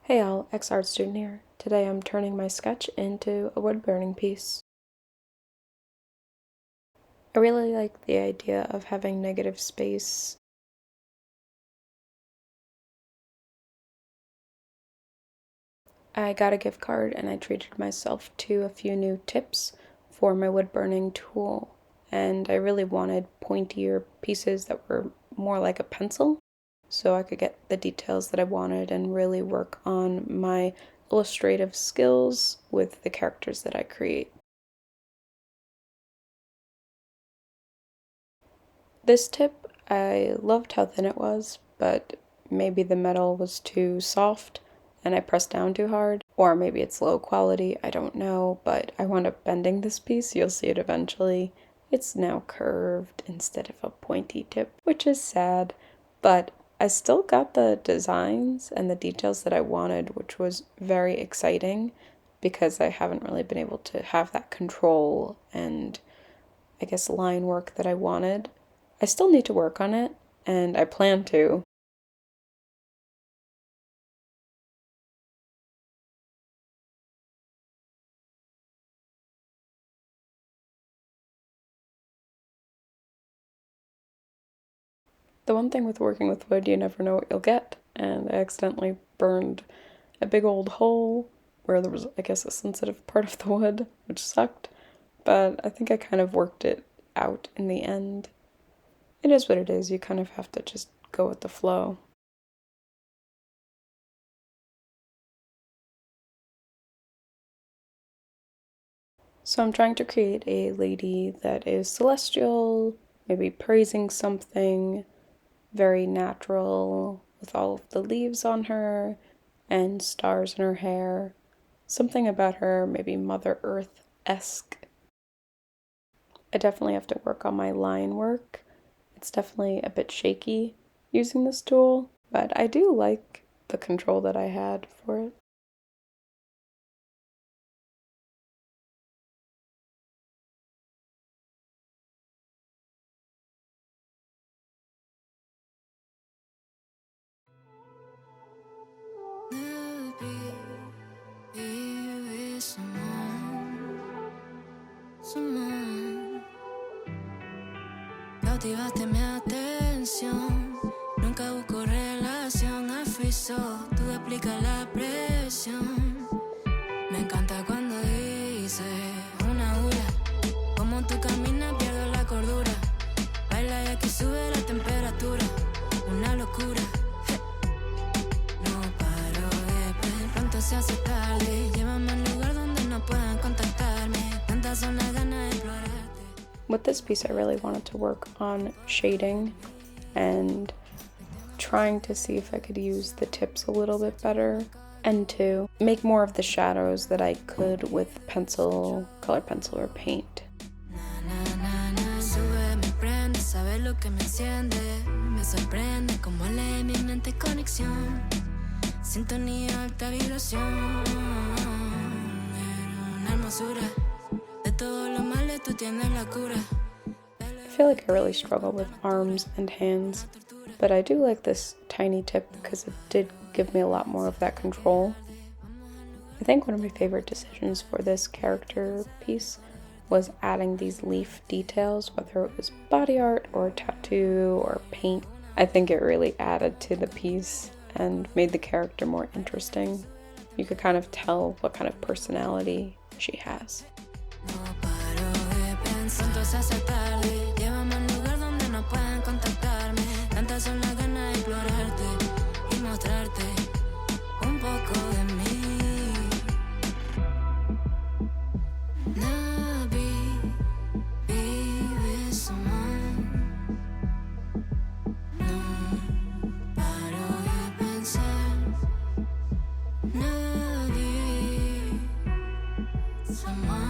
Hey all, ex-art student here. Today I'm turning my sketch into a wood burning piece. I really like the idea of having negative space. I got a gift card and I treated myself to a few new tips for my wood burning tool. And I really wanted pointier pieces that were more like a pencil, so I could get the details that I wanted and really work on my illustrative skills with the characters that I create. This tip, I loved how thin it was, but maybe the metal was too soft and I pressed down too hard, or maybe it's low quality, I don't know, but I wound up bending this piece, you'll see it eventually. It's now curved instead of a pointy tip, which is sad, but I still got the designs and the details that I wanted, which was very exciting because I haven't really been able to have that control and I guess line work that I wanted. I still need to work on it, and I plan to. The one thing with working with wood, you never know what you'll get, and I accidentally burned a big old hole where there was, I guess, a sensitive part of the wood, which sucked, but I think I kind of worked it out in the end. It is what it is, you kind of have to just go with the flow. So I'm trying to create a lady that is celestial, maybe praising something, very natural, with all of the leaves on her and stars in her hair. Something about her, maybe Mother Earth-esque. I definitely have to work on my line work. It's definitely a bit shaky using this tool, but I do like the control that I had for it. Cautivaste mi atención. Nunca busco relación, afiso. Tú explicas la presión. Me encanta cuando dices una hora. Como tú caminas, pierdo la cordura. Baila y aquí sube la temperatura. Una locura. No paro de ver. Pronto se hace tarde. Llévame al lugar donde no puedan contactarme. Tantas son las ganas de explorarte. With this piece, I really wanted to work on shading and trying to see if I could use the tips a little bit better and to make more of the shadows that I could with pencil, color pencil, or paint. Sube, me prende, sabe lo que me enciende. Me sorprende como lee mi mente conexión. Sintonía, alta vibración. Una hermosura. De todos los males tú tienes la cura. I feel like I really struggle with arms and hands, but I do like this tiny tip because it did give me a lot more of that control. I think one of my favorite decisions for this character piece was adding these leaf details, whether it was body art or tattoo or paint. I think it really added to the piece and made the character more interesting. You could kind of tell what kind of personality she has. No paro de pensar, pronto se hace tarde. Llévame al lugar donde no puedan contactarme. Tantas son las ganas de explorarte y mostrarte un poco de mí. Navi, vive su amor. No paro de pensar. Navi, su amor.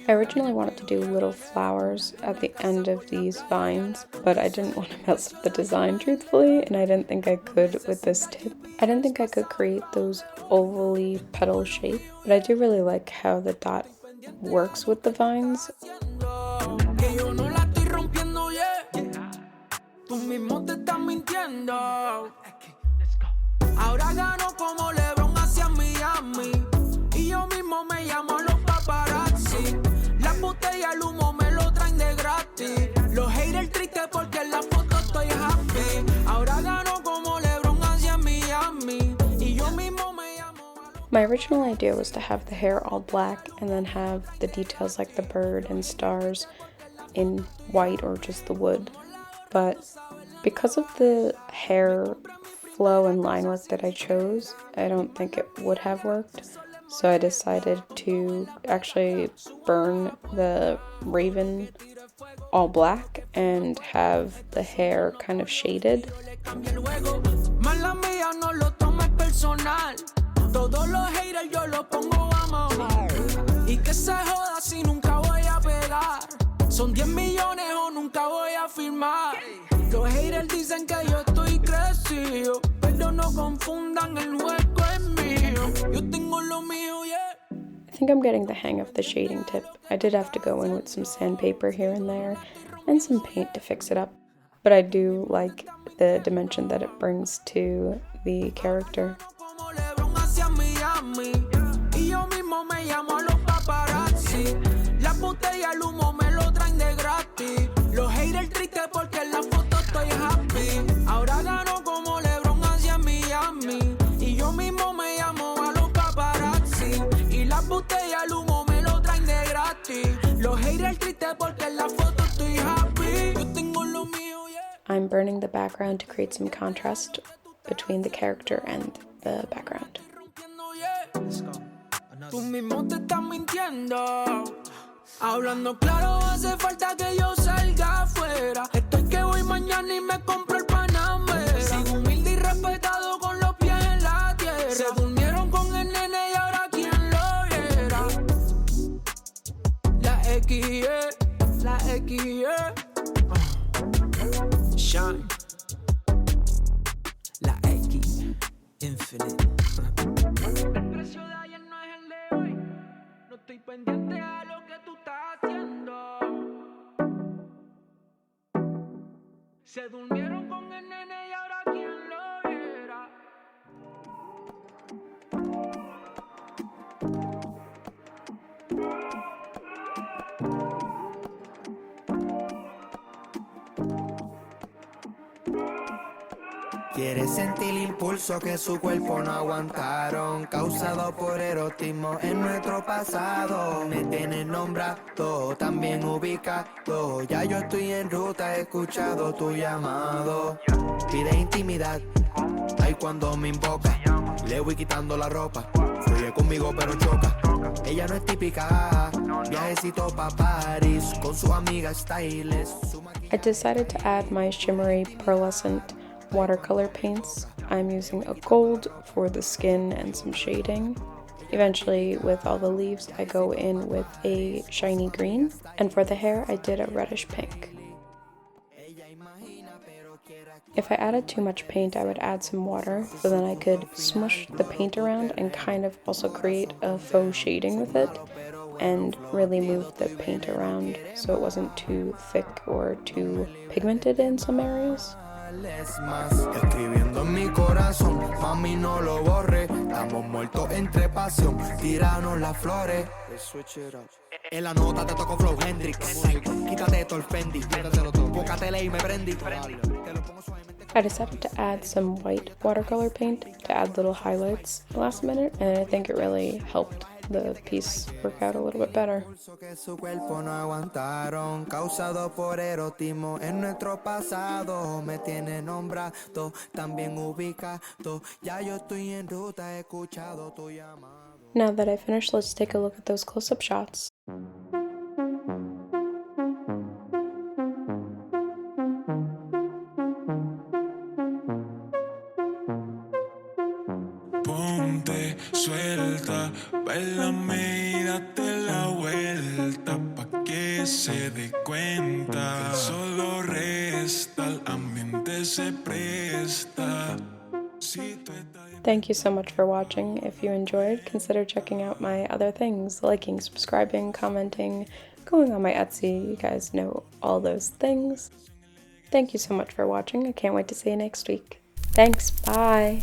I originally wanted to do little flowers at the end of these vines, but I didn't want to mess up the design truthfully, and I didn't think I could with this tip. I didn't think I could create those ovally petal shape, but I do really like how the dot works with the vines. Ahora gano como LeBron hacia Miami y yo mismo me llamo a los paparazzi. Las botellas, el humo me lo traen de gratis. Los haters tristes porque en la foto estoy happy. Ahora gano como LeBron hacia Miami y yo mismo me llamo a los... My original idea was to have the hair all black and then have the details like the bird and stars in white or just the wood. But because of the hair flow and line work that I chose, I don't think it would have worked. So I decided to actually burn the raven all black and have the hair kind of shaded. Todos los haters yo los pongo a morir. Y que se joda si nunca voy a pegar. Son 10 millones o nunca voy a firmar. Los haters dicen que yo estoy crecido, pero no confundan, el hueco es mío. Yo tengo lo mío, yeah. I think I'm getting the hang of the shading tip. I did have to go in with some sandpaper here and there and some paint to fix it up. But I do like the dimension that it brings to the character. Los haters tristes porque en la foto estoy happy. Ahora gano como LeBron hacia Miami y yo mismo me llamo a los paparazzi. Y las botellas, el humo me lo traen de gratis. Los haters tristes porque en la foto estoy happy. Yo tengo lo mío, yeah. I'm burning the background to create some contrast between the character and the background. Tú mismo te estás mintiendo. Hablando claro, hace falta que yo salga afuera. Estoy que voy mañana y me compro el Panamera. Sigo humilde y respetado con los pies en la tierra. Se durmieron con el nene y ahora quién lo viera. La X, la X, Shine. La X, Infinite. El precio de ayer no es el de hoy. No estoy pendiente a lo que tú estás haciendo. Se durmieron con el nene y ahora quién lo viera. Quiere sentir el impulso que su cuerpo no aguantaron, causado por erotismo en nuestro pasado. Me tiene nombrado, también ubicado. Ya yo estoy en ruta, he escuchado tu llamado. Pide intimidad, ay cuando me invoca. Le voy quitando la ropa, fluye conmigo pero choca. Ella no es típica, viajecito pa' París con su amiga Styles. I decided to add my shimmery pearlescent watercolor paints. I'm using a gold for the skin and some shading. Eventually, with all the leaves, I go in with a shiny green, and for the hair, I did a reddish pink. If I added too much paint, I would add some water, so then I could smush the paint around and kind of also create a faux shading with it, and really move the paint around so it wasn't too thick or too pigmented in some areas. Escribiendo en mi corazón, mami no lo borre. Estamos muertos entre pasión, tiranos las flores. En la nota te toco Flow Hendrix. Quítate todo el Fendi, bócatele y me prendí. I decided to add some white watercolor paint to add little highlights last minute, and I think it really helped the piece work out a little bit better. Causado por erotismo en nuestro pasado, me tiene nombrado, también ubicado. Ya yo estoy en ruta, he escuchado tu llamado. Now that I finished, let's take a look at those close-up shots. Ponte suelta, bailame y date la se presta. Thank you so much for watching. If you enjoyed, consider checking out my other things, liking, subscribing, commenting, going on my Etsy. You guys know all those things. Thank you so much for watching. I can't wait to see you next week. Thanks, bye!